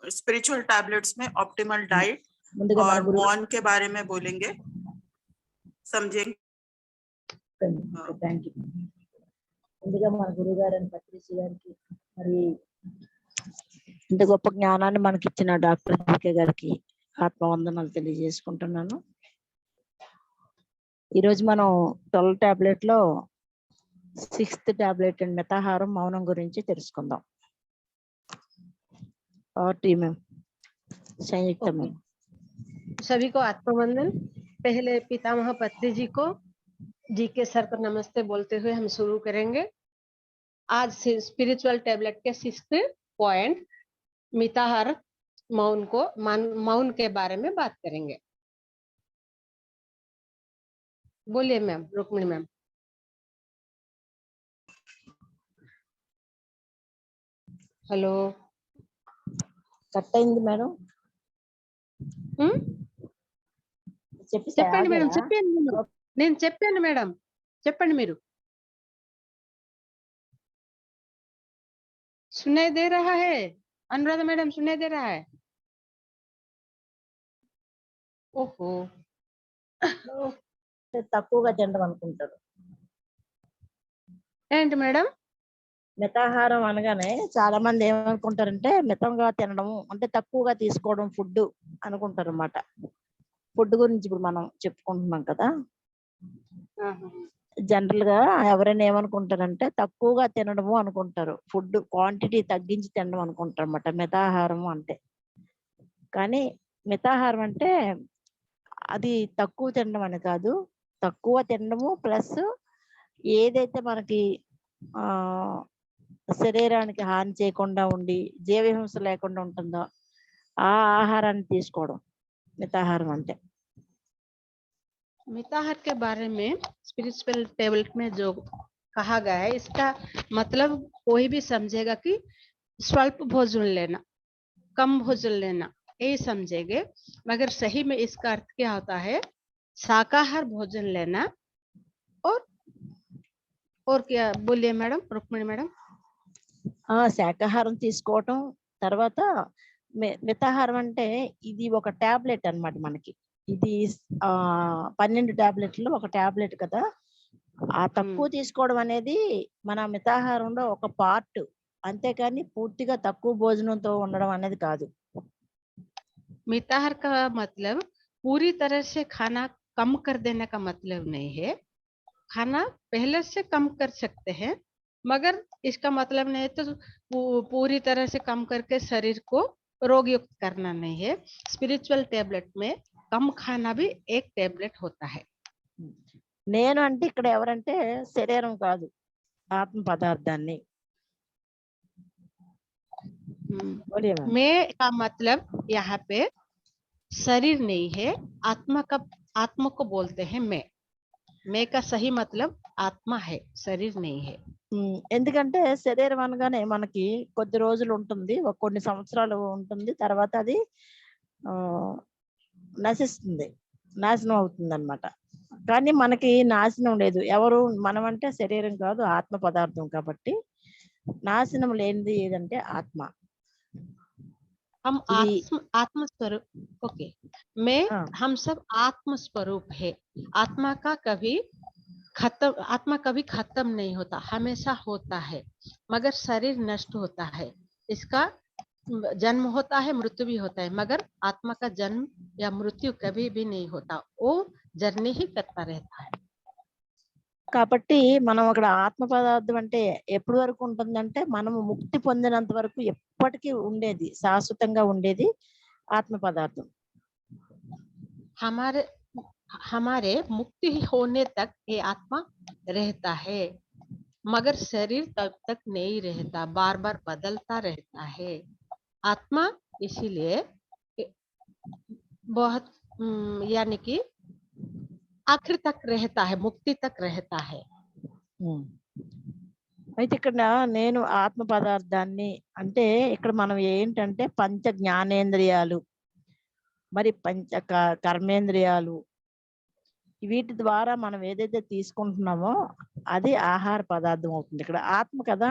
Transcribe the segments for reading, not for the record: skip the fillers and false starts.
Spiritual tablets में optimal diet और मौन के बारे में बोलेंगे, समझेंगे। Thank you. ముందుగా మన గురువు గారు పత్రిసి గారికి మరి ఇంత గొప్ప జ్ఞానాన్ని మనకి ఇచ్చిన డాక్టర్ జీకే గారికి ఆత్మవందనాలు తెలియజేసుకుంటున్నాను. ఈరోజు మనం 12 టాబ్లెట్ లో 6th టాబ్లెట్ అండ్ మితాహారం మౌనం గురించి తెలుసుకుందాం. और टीम संयुक्त में सभी को आत्मवंदन। पहले पितामह पत्री जी को जी के सर पर नमस्ते बोलते हुए हम शुरू करेंगे। आज स्पिरिचुअल टैबलेट के 6th पॉइंट मिताहार मौन के बारे में बात करेंगे। बोलिए ma'am, Rukmini ma'am. Hello, cut అయింది మేడం. చెప్పండి మేడం, నేను చెప్పాను మేడం, చెప్పండి మీరు. सुनाई दे रहा है अनुराधा मैडम, सुनाई दे रहा है? ओहो, తక్కువగా తినడం అనుకుంటారు. ఏంటి మేడం? మితాహారం అనగానే చాలా మంది ఏమనుకుంటారంటే మితంగా తినడం అంటే తక్కువగా తీసుకోవడం ఫుడ్ అనుకుంటారు అన్నమాట. ఫుడ్ గురించి ఇప్పుడు మనం చెప్పుకుంటున్నాం కదా. జనరల్ గా ఎవరైనా ఏమనుకుంటారంటే తక్కువగా తినడము అనుకుంటారు, ఫుడ్ క్వాంటిటీ తగ్గించి తినడం అనుకుంటారు అన్నమాట మితాహారం అంటే. కానీ మితాహారం అంటే అది తక్కువ తినడం అని కాదు, తక్కువ తినడము ప్లస్ ఏదైతే మనకి శరీరానికి హాని చేయకుండా ఉండి జీవహింస లేకుండా ఉంటుందో ఆ ఆహారాన్ని తీసుకోవడం మితాహారం అంటే. मिताहार के बारे में स्पिरिचुअल टेबलेट में जो कहा गया है, इसका मतलब कोई भी समझेगा कि स्वल्प भोजन लेना, कम भोजन लेना, यही समझेंगे। मगर सही में इसका अर्थ क्या होता है? शाकाहार भोजन लेना और क्या बोलिए मैडम, रुक्मिणी मैडम? శాకాహారం తీసుకోవటం. తర్వాత మితాహారం అంటే ఇది ఒక టాబ్లెట్ అన్నమాట మనకి. ఇది 12 టాబ్లెట్లు ఒక టాబ్లెట్ కదా. ఆ తక్కువ తీసుకోవడం అనేది మన మితాహారంలో ఒక పార్ట్, అంతేకాని పూర్తిగా తక్కువ భోజనంతో ఉండడం అనేది కాదు. मिताहार का मतलब पूरी तरह से खाना कम कर देने का मतलब नहीं है। खाना पहले से कम कर सकते हैं, मगर इसका मतलब नहीं तो पूरी तरह से कम करके शरीर को रोग युक्त करना नहीं है। स्पिरिचुअल टैबलेट में कम खाना भी एक टैबलेट होता है। నేను అంటే ఇక్కడ ఎవరంటే శరీరం కాదు, ఆత్మ పదార్థాన్ని. मैं का मतलब यहाँ पे शरीर नहीं है, आत्मा को बोलते हैं मैं का सही मतलब आत्मा है, शरीर नहीं है। ఎందుకంటే శరీరం అనగానే మనకి కొద్ది రోజులు ఉంటుంది, కొన్ని సంవత్సరాలు ఉంటుంది, తర్వాత అది నశిస్తుంది, నాశనం అవుతుంది అన్నమాట. కానీ మనకి నాశనం లేదు. ఎవరు మనం అంటే శరీరం కాదు, ఆత్మ పదార్థం కాబట్టి నాశనం లేనిది ఏదంటే ఆత్మ. हम आत्म स्वरूप, ओके, हम सब आत्म स्वरूप है। आत्मा कभी खत्म नहीं होता, हमेशा होता है, मगर शरीर नष्ट होता है। इसका जन्म होता है, मृत्यु भी होता है, मगर आत्मा का जन्म या मृत्यु कभी भी नहीं होता, वो जर्नी ही करता रहता है। కాబట్టి మనం అక్కడ ఆత్మ పదార్థం అంటే ఎప్పటి వరకు ఉంటుందంటే మనము ముక్తి పొందినంత వరకు ఎప్పటికీ ఉండేది, శాశ్వతంగా ఉండేది ఆత్మ పదార్థం. हमारे मुक्ति होने तक ये आत्मा रहता है, मगर शरीर तब तक नहीं रहता, बार बार बदलता रहता है आत्मा। इसीलिए बहुत यानी कि आखिर तक रहता है, मुक्ति तक रहता है। అయితే ఇక్కడ నేను ఆత్మ పదార్థాన్ని అంటే ఇక్కడ మనం ఏంటంటే పంచ జ్ఞానేంద్రియాలు మరి పంచ కర్మేంద్రియాలు, వీటి ద్వారా మనం ఏదైతే తీసుకుంటున్నామో అది ఆహార పదార్థం అవుతుంది. ఇక్కడ ఆత్మ కదా,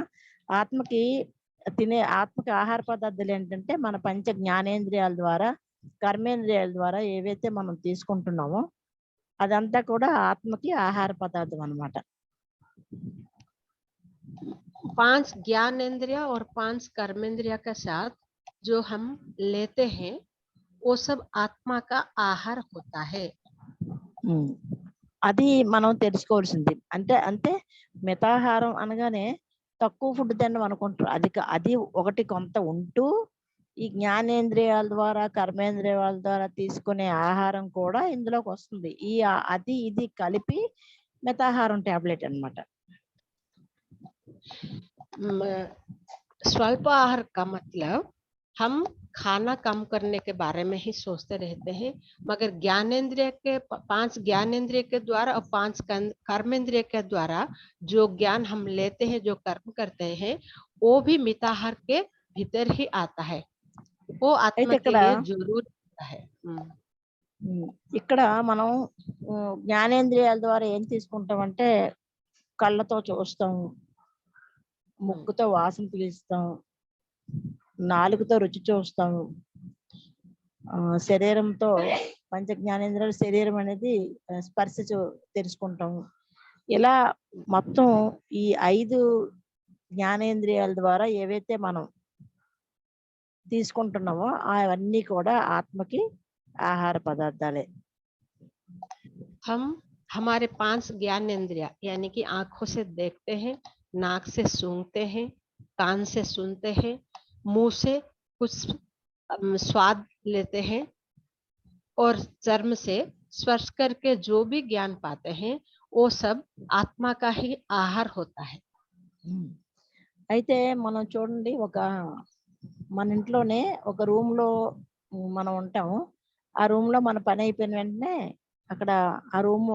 ఆత్మకి తినే ఆత్మక ఆహార పదార్థాలు ఏంటంటే మన పంచ జ్ఞానేంద్రియాల ద్వారా కర్మేంద్రియాల ద్వారా ఏవైతే మనం తీసుకుంటున్నామో అదంతా కూడా ఆత్మకి ఆహార పదార్థం అన్నమాట. 5 ज्ञानेंद्रिय और 5 कर्मेंद्रिय के साथ जो हम लेते हैं वो सब आत्मा का आहार होता है. అది మనం తెలుసుకోవాల్సింది. అంటే మితాహారం అనగానే తక్కువ ఫుడ్ తినడం అనుకుంటారు. అది ఒకటి కొంత ఉంటూ ఈ జ్ఞానేంద్రియాల ద్వారా కర్మేంద్రియాల ద్వారా తీసుకునే ఆహారం కూడా ఇందులోకి వస్తుంది. అది ఇది కలిపి మితాహారం టాబ్లెట్ అన్నమాట. स्वल्प आहार का मतलब हम खाना कम करने के बारे में ही सोचते रहते हैं, मगर ज्ञानेंद्रिय के 5 ज्ञानेंद्रिय के द्वारा और 5 कर्मेंद्रिय के द्वारा जो ज्ञान हम लेते हैं, जो कर्म करते हैं, वो भी मिताहार के भीतर ही आता है. वो आत्मा के लिए जरूर है. ఇక్కడ మనం జ్ఞానేంద్రియాల ద్వారా ఏం తీసుకుంటామంటే కళ్ళతో చూస్తాం, ముక్కుతో వాసన పీలుస్తాం, నాలుగుతో రుచి చూస్తాం, శరీరంతో పంచ జ్ఞానేంద్రియాలు శరీరం అనేది స్పర్శ తెలుసుకుంటాం. ఇలా మొత్తం ఈ 5 జ్ఞానేంద్రియాల ద్వారా ఏవైతే మనం తీసుకుంటున్నామో అవన్నీ కూడా ఆత్మకి ఆహార పదార్థాలే. हम हमारे 5 ज्ञानेंद्रिय यानी कि आंखों से देखते हैं, नाक से सूंघते हैं, कान से सुनते हैं, मुंह से कुछ स्वाद लेते हैं और चर्म से स्पर्श करके जो भी ज्ञान पाते हैं वो सब आत्मा का ही आहार होता है. అయితే మనం చూడండి, మన ఇంట్లోనే ఒక రూమ్ లో మనం ఉంటాము. ఆ రూమ్ లో మన పని అయిపోయిన వెంటనే అక్కడ ఆ రూమ్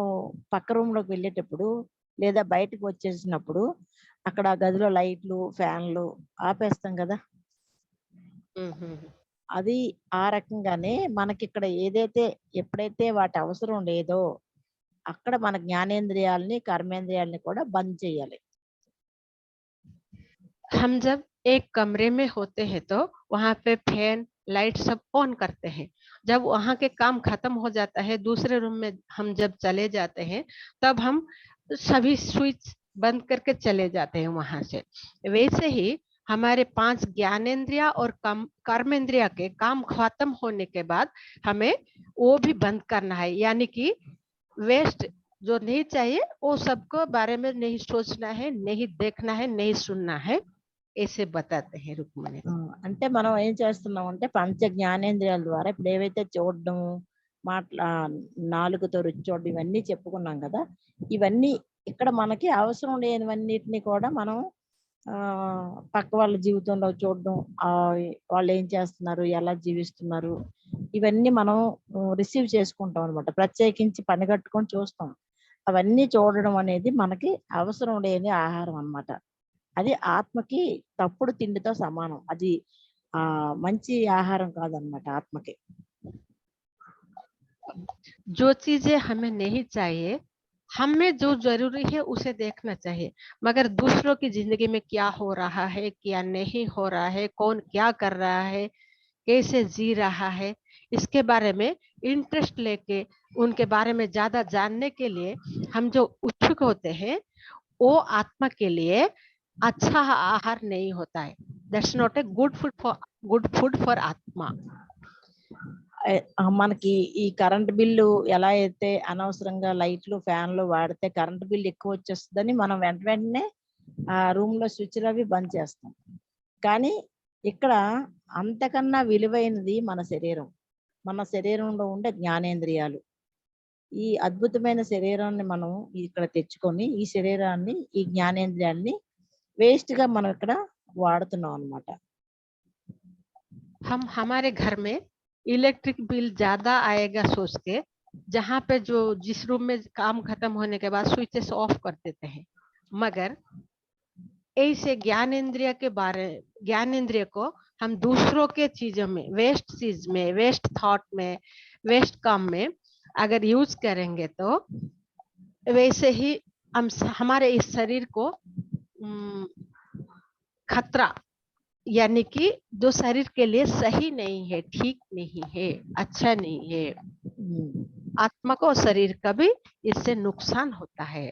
పక్క రూమ్ లోకి వెళ్ళేటప్పుడు లేదా బయటకు వచ్చేసినప్పుడు అక్కడ గదిలో లైట్లు ఫ్యాన్లు ఆపేస్తాం కదా. అది ఆ రకంగానే మనకి ఇక్కడ ఎప్పుడైతే వాటి అవసరం లేదో అక్కడ మన జ్ఞానేంద్రియాలని కర్మేంద్రియాలని కూడా బంద్ చేయాలి. हम जब एक कमरे में होते हैं तो वहां पे फैन लाइट सब ऑन करते हैं. जब वहां के काम खत्म हो जाता है, दूसरे रूम में हम जब चले जाते हैं तब हम सभी स्विच बंद करके चले जाते हैं वहां से. वैसे ही हमारे 5 ज्ञानेंद्रिय और कर्मेंद्रिय के काम खत्म होने के बाद हमें वो भी बंद करना है. यानी कि वेस्ट जो नहीं चाहिए वो सबको बारे में नहीं सोचना है, नहीं देखना है, नहीं सुनना है, ऐसे बताते हैं रुक्मणी. అంటే మనం ఏం చేస్తున్నాం అంటే పంచ జ్ఞానేంద్రియాల ద్వారా ఇప్పుడు ఏవైతే చూడడం, నాలుగుతో రుచి చూడడం ఇవన్నీ చెప్పుకున్నాం కదా. ఇవన్నీ ఇక్కడ మనకి అవసరం లేనివన్నిటిని కూడా మనం పక్క వాళ్ళ జీవితంలో చూడడం, వాళ్ళు ఏం చేస్తున్నారు, ఎలా జీవిస్తున్నారు, ఇవన్నీ మనం రిసీవ్ చేసుకుంటాం అనమాట. ప్రత్యేకించి పని కట్టుకొని చూస్తాం. అవన్నీ చూడడం అనేది మనకి అవసరం లేని ఆహారం అన్నమాట. అది ఆత్మకి తప్పుడు తిండితో సమానం. అది మంచి ఆహారం కాదన్నమాట ఆత్మకి. जो चीजें हमें नहीं चाहिए, हमें जो जरूरी है उसे देखना चाहिए, मगर दूसरों की जिंदगी में क्या हो रहा है, क्या नहीं हो रहा है, कौन क्या कर रहा है, कैसे जी रहा है, इसके बारे में इंटरेस्ट लेके उनके बारे में ज्यादा जानने के लिए हम जो उत्सुक होते हैं वो आत्मा के लिए अच्छा आहार नहीं होता है. That's not a good food for आत्मा. మనకి ఈ కరెంట్ బిల్లు ఎలా అయితే అనవసరంగా లైట్లు ఫ్యాన్లు వాడితే కరెంట్ బిల్లు ఎక్కువ వచ్చేస్తుందని మనం వెంటనే ఆ రూమ్ లో స్విచ్లు అవి బంద్ చేస్తాం. కానీ ఇక్కడ అంతకన్నా విలువైనది మన శరీరం, మన శరీరంలో ఉండే జ్ఞానేంద్రియాలు. ఈ అద్భుతమైన శరీరాన్ని మనం ఇక్కడ తెచ్చుకొని ఈ శరీరాన్ని ఈ జ్ఞానేంద్రియాల్ని వేస్ట్ గా మనం ఇక్కడ వాడుతున్నాం అన్నమాట. हम हमारे घर में इलेक्ट्रिक बिल ज्यादा आएगा सोच के जहाँ पे जो जिस रूम में काम खत्म होने के बाद स्विचेस ऑफ कर देते हैं, मगर ऐसे ज्ञानेंद्रिय को हम दूसरों के चीजों में, वेस्ट चीज में, वेस्ट थॉट में, वेस्ट काम में अगर यूज करेंगे तो वैसे ही हम हमारे इस शरीर को खतरा यानी कि जो शरीर के लिए सही नहीं है, ठीक नहीं है, अच्छा नहीं है, आत्मा को और शरीर का भी इससे नुकसान होता है।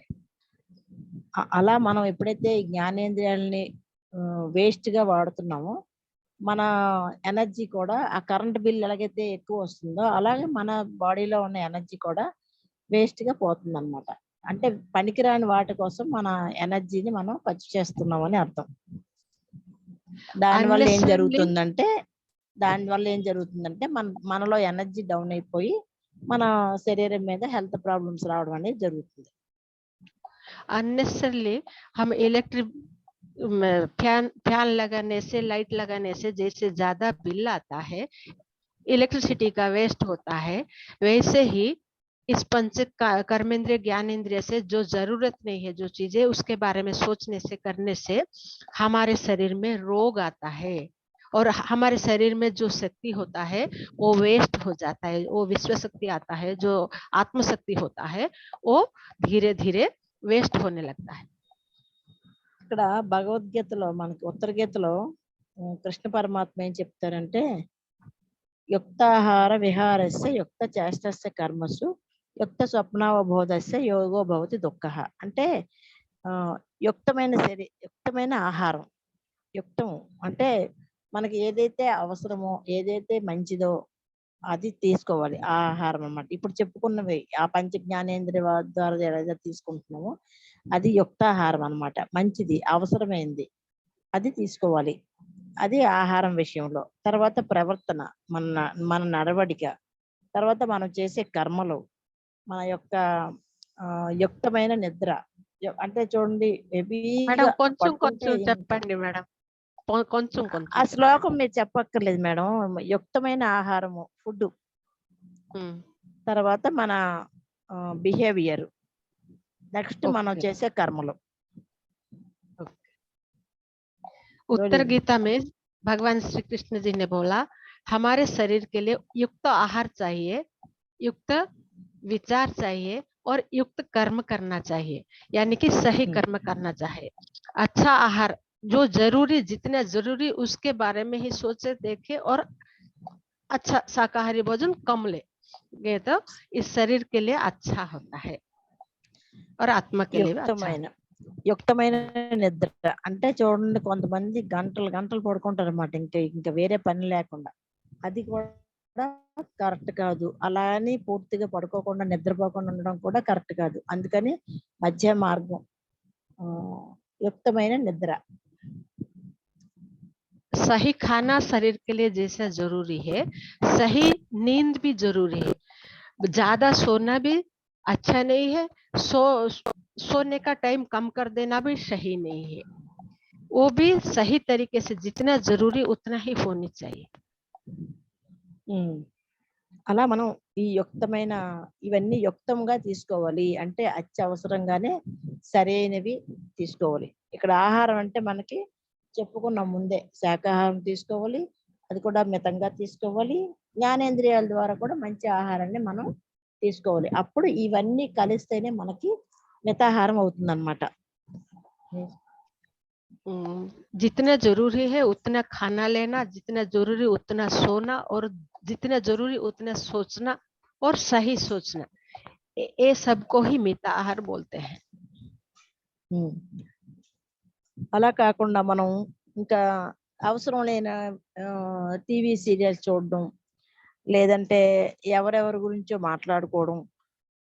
అలా మనం ఎప్పుడైతే ఈ జ్ఞానేంద్రియాలని వేస్ట్ గా వాడుతున్నామో మన ఎనర్జీ కూడా ఆ కరెంట్ బిల్ ఎలాగైతే ఎక్కువ వస్తుందో అలాగే మన బాడీలో ఉన్న ఎనర్జీ కూడా వేస్ట్ గా పోతుంది అనమాట. అంటే పనికిరాని వాటి కోసం మన ఎనర్జీని మనం ఖర్చు చేస్తున్నాం అని అర్థం. దానివల్ల ఏం జరుగుతుందంటే మనలో ఎనర్జీ డౌన్ అయిపోయి మన శరీరం మీద హెల్త్ ప్రాబ్లమ్స్ రావడం అనేది జరుగుతుంది. अननेसेसरली हम इलेक्ट्रिक फैन लगाने से, लाइट लगाने से जैसे ज्यादा बिल आता है, इलेक्ट्रिसिटी का वेस्ट होता है, वैसे ही इस पंच कर्मेंद्रिय ज्ञानेंद्रिय से जो जरूरत नहीं है, जो चीजें उसके बारे में सोचने से, करने से हमारे शरीर में रोग आता है और हमारे शरीर में जो शक्ति होता है वो वेस्ट हो जाता है। वो विश्व शक्ति आता है, जो आत्म शक्ति होता है, वो धीरे धीरे వేస్ట్ होने लगता है. ఇక్కడ భగవద్గీతలో మనకి ఉత్తర గీతలో కృష్ణ పరమాత్మ ఏం చెప్తారంటే యుక్తాహార విహారస్య యుక్త చేష్టస్య కర్మసు యుక్త స్వప్నావబోధస్య యోగో భవతి దుఃఖః. అంటే యుక్తమైన ఆహారం, యుక్తం అంటే మనకి ఏదైతే అవసరమో, ఏదైతే మంచిదో అది తీసుకోవాలి, ఆ ఆహారం అన్నమాట. ఇప్పుడు చెప్పుకున్నవి ఆ పంచ జ్ఞానేంద్రియ ద్వారా ఏదైతే తీసుకుంటున్నామో అది యుక్తాహారం అన్నమాట. మంచిది, అవసరమైంది అది తీసుకోవాలి. అది ఆహారం విషయంలో. తర్వాత ప్రవర్తన, మన నడవడిక, తర్వాత మనం చేసే కర్మలు, మన యొక్క యుక్తమైన నిద్ర. అంటే చూడండి కొంచెం చెప్పండి మేడం, కొంచెం ఆ శ్లోకం మీరు చెప్పక్కర్లేదు మేడం. యుక్తమైన ఆహారము, ఫుడ్, తర్వాత మన బిహేవియర్, నెక్స్ట్ మనం చేసే కర్మలు. उत्तर गीता में भगवान श्री कृष्ण जी ने बोला हमारे शरीर के लिए युक्त आहार चाहिए, युक्त विचार चाहिए और युक्त कर्म करना चाहिए, यानी कि सही कर्म करना चाहिए. अच्छा आहार जो जरूरी, जितना जरूरी उसके बारे में ही सोचे, देखे और अच्छा शाकाहारी भोजन कम ले गए तो इस शरीर के लिए अच्छा होता है और आत्मा के लिए अच्छा. యుక్తమైన నిద్ర అంటే చూడండి, కొంతమంది గంటలు పడుకుంటారు అన్నమాట, ఇంకా వేరే పని లేకుండా. అది కూడా కరెక్ట్ కాదు. అలా అని పూర్తిగా పడుకోకుండా నిద్రపోకుండా ఉండడం కూడా కరెక్ట్ కాదు. అందుకని మధ్య మార్గం, యుక్తమైన నిద్ర. सही खाना शरीर के लिए जैसा जरूरी है, सही नींद भी जरूरी है. ज्यादा सोना भी अच्छा नहीं है, सोने का टाइम कम कर देना भी सही नहीं है. वो भी सही तरीके से जितना जरूरी उतना ही होनी चाहिए. అలా మనం ఈ యుక్తమైన ఇవన్నీ యుక్తంగా తీసుకోవాలి. అంటే అత్యవసరంగానే సరైనవి తీసుకోవాలి. ఇక్కడ ఆహారం అంటే మనకి చెప్పుకున్నాం ముందే, శాకాహారం తీసుకోవాలి, అది కూడా మితంగా తీసుకోవాలి. జ్ఞానేంద్రియాల ద్వారా కూడా మంచి ఆహారాన్ని మనం తీసుకోవాలి. అప్పుడు ఇవన్నీ కలిస్తేనే మనకి మితాహారం అవుతుంది అన్నమాట. जितना जरूरी है उतना खाना लेना, जितना जरूरी उतना सोना और जितना जरूरी उतना सोचना और सही सोचना, ये सबको ही मिता आहार बोलते हैं. అలా కాకుండా మనం ఇంకా అవసరం లేని టీవీ సీరియల్స్ చూడడం, లేదంటే ఎవరెవరి గురించో మాట్లాడుకోవడం,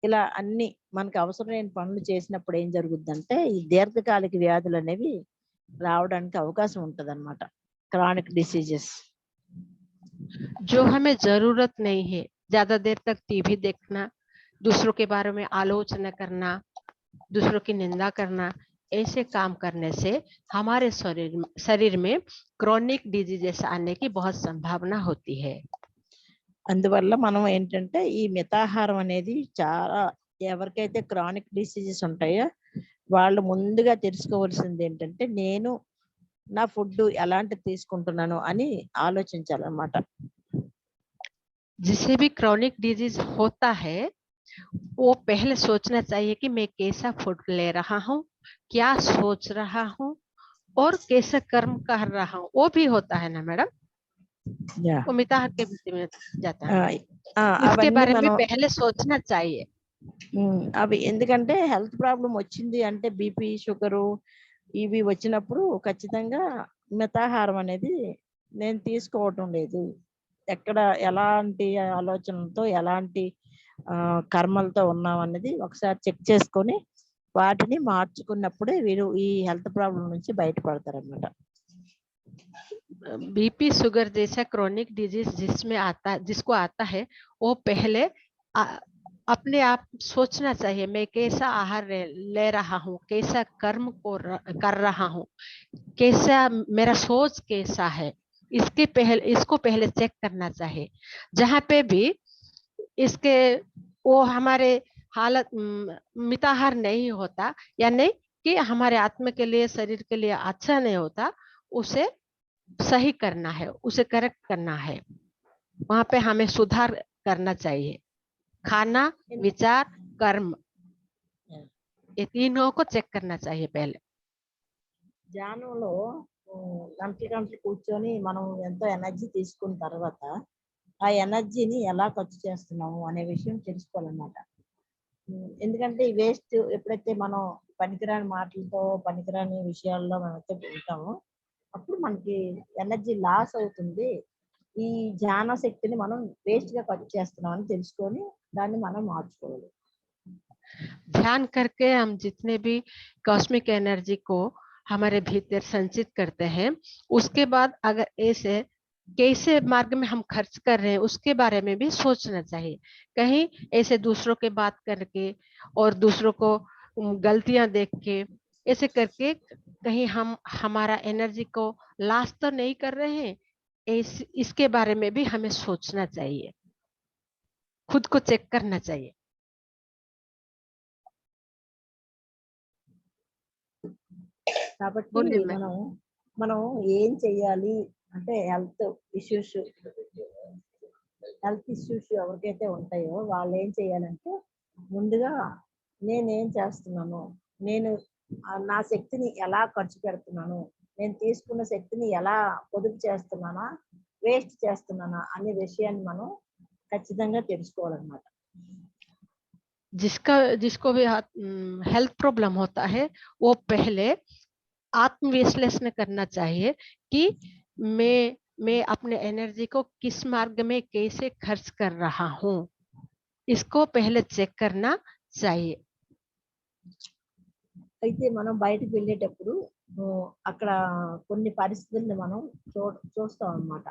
ఇలా అన్ని మనకి అవసరం లేని పనులు చేసినప్పుడు ఏం జరుగుద్దంటే ఈ దీర్ఘకాలిక వ్యాధులు అనేవి రావడానికి అవకాశం ఉంటది అన్నమాట. Chronic diseases. जो हमें जरूरत नहीं है, ज्यादा देर तक टीवी देखना, दूसरों के बारे में आलोचना करना, दूसरों की निंदा करना, ऐसे काम करने से हमारे शरीर में क्रोनिक डिजीजेस आने की बहुत संभावना होती है. అందువల్ల మనం ఏంటంటే ఈ మితాహారం అనేది చాలా, ఎవరికైతే క్రానిక్ డిసీజెస్ ఉంటాయో వాళ్ళు ముందుగా తెలుసుకోవాల్సింది ఏంటంటే నేను నా ఫుడ్ ఎలాంటి తీసుకుంటున్నాను అని ఆలోచించాలన్నమాట. जिसे भी क्रॉनिक डिजीज होता है वो पहले सोचना चाहिए कि मैं कैसा फूड ले रहा हूँ, क्या सोच रहा हूँ, और कैसे कर्म कर रहा हूँ, वो भी होता है ना मैडम, యా वो मिताहार के विषय में जाता है। इसके అవన్నీ बारे में మనం पहले सोचना चाहिए। అవి ఎందుకంటే హెల్త్ ప్రాబ్లం వచ్చింది అంటే బీపీ షుగరు ఇవి వచ్చినప్పుడు ఖచ్చితంగా మితాహారం అనేది నేను తీసుకోవటం లేదు. ఎక్కడ ఎలాంటి ఆలోచనలతో ఎలాంటి కర్మలతో ఉన్నాం అనేది ఒకసారి చెక్ చేసుకొని వాటిని మార్చుకున్నప్పుడే వీరు ఈ హెల్త్ ప్రాబ్లం నుంచి బయటపడతారన్నమాట. बीपी शुगर जैसा क्रोनिक डिजीज जिसको आता है, वो पहले अपने आप सोचना चाहिए, मैं कैसा आहार ले रहा हूँ, कैसा कर्म को कर रहा हूँ, कैसा मेरा सोच कैसा है, इसको पहले चेक करना चाहिए। जहाँ पे भी इसके वो हमारे हालत मिताहार नहीं होता, या नहीं कि हमारे आत्मा के लिए, शरीर के लिए अच्छा नहीं होता, उसे सही करना है, उसे करेक्ट करना है। वहां पे हमें सुधार करना चाहिए। खाना, विचार, कर्म, ये तीनों को चेक करना चाहिए पहले। ధ్యానంలో గంటలు కూర్చొని మనం ఎంతో ఎనర్జీ తీసుకున్న తర్వాత ఆ ఎనర్జీని ఎలా ఖర్చు చేస్తున్నాము అనే విషయం తెలుసుకోవాలన్నమాట. ఎందుకంటే ఈ వేస్ట్ ఎప్పుడైతే మనం పనికిరాని మాటలతో పనికిరాని విషయాల్లో మనమైతే ఉంటామో అప్పుడు మనకి ఎనర్జీ లాస్ అవుతుంది. ఈ ధ్యాన శక్తిని మనం వేస్ట్ గా ఖర్చు చేస్తున్నాం అని తెలుసుకొని దాన్ని మనం మార్చుకోవాలి. ध्यान करके हम जितने भी कॉस्मिक एनर्जी को हमारे भीतर संचित करते हैं, उसके बाद अगर ऐसे कैसे मार्ग में हम खर्च कर रहे हैं उसके बारे में भी सोचना चाहिए। कहीं ऐसे दूसरों के बात करके और दूसरों को गलतियां देख के ऐसे करके कहीं हम हमारा एनर्जी को लॉस तो नहीं कर रहे हैं, इसके बारे में भी हमें सोचना चाहिए, खुद को चेक करना चाहिए। కాబట్టి మనం ఏం చెయ్యాలి అంటే హెల్త్ ఇష్యూస్ ఎవరికైతే ఉంటాయో వాళ్ళు ఏం చేయాలంటే ముందుగా నేనేం చేస్తున్నాను, నేను నా శక్తిని ఎలా ఖర్చు పెడుతున్నాను, నేను తీసుకున్న శక్తిని ఎలా పొదుపు చేస్తున్నానా వేస్ట్ చేస్తున్నానా అనే విషయాన్ని మనం ఖచ్చితంగా తెలుసుకోవాలన్నమాట. जिसको भी हेल्थ प्रॉब्लम होता है वो पहले आत्मविश्लेषण करना चाहिए कि मैं अपने एनर्जी को किस मार्ग में कैसे खर्च कर रहा हूँ, इसको पहले चेक करना चाहिए। అయితే మనం బయటకు వెళ్ళేటప్పుడు అక్కడ కొన్ని పరిస్థితుల్ని మనం చూస్తాం అన్నమాట.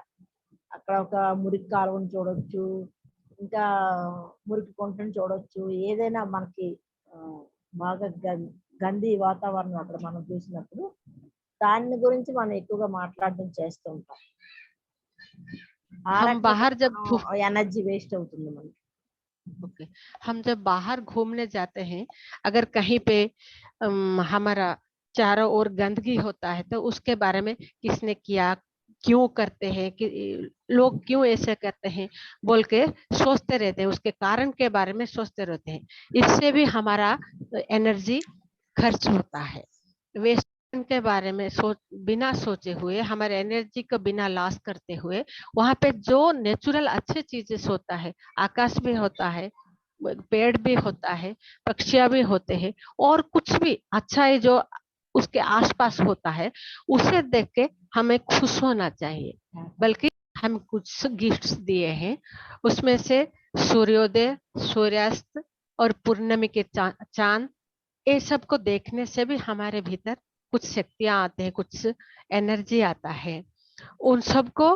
అక్కడ ఒక మురికి కాలువను చూడొచ్చు, ఇంకా మురికి కుంటను చూడొచ్చు, ఏదైనా మనకి బాగా గంది వాతావరణం అక్కడ మనం చూసినప్పుడు దాని గురించి మనం ఎక్కువగా మాట్లాడడం చేస్తూ ఉంటాం. ఎనర్జీ వేస్ట్ అవుతుంది మనకి. ओके, हम जब बाहर घूमने जाते हैं, अगर कहीं पे हमारा चारों ओर गंदगी होता है तो उसके बारे में किसने किया, क्यों करते हैं, कि लोग क्यों ऐसे करते हैं बोल के सोचते रहते हैं, उसके कारण के बारे में सोचते रहते हैं। इससे भी हमारा एनर्जी खर्च होता है। वेस्ट के बारे में बिना सोचे हुए, हमारे एनर्जी को बिना लॉस करते हुए, वहां पे जो नेचुरल अच्छे चीजें होता है, आकाश भी होता है, पेड़ भी होता है, पक्षियां भी होते हैं, और कुछ भी अच्छा है जो उसके आसपास होता है, उसे देख के हमें खुश होना चाहिए। बल्कि हम कुछ गिफ्ट्स दिए हैं, उसमें से सूर्योदय, सूर्यास्त और पूर्णिमा के चांद, ये सब को देखने से भी हमारे भीतर कुछ शक्तियां आते हैं, कुछ एनर्जी आता है। उन सब को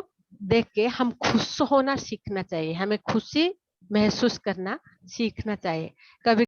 देख के हम खुश होना सीखना चाहिए, हमें खुशी महसूस करना सीखना चाहिए। कभी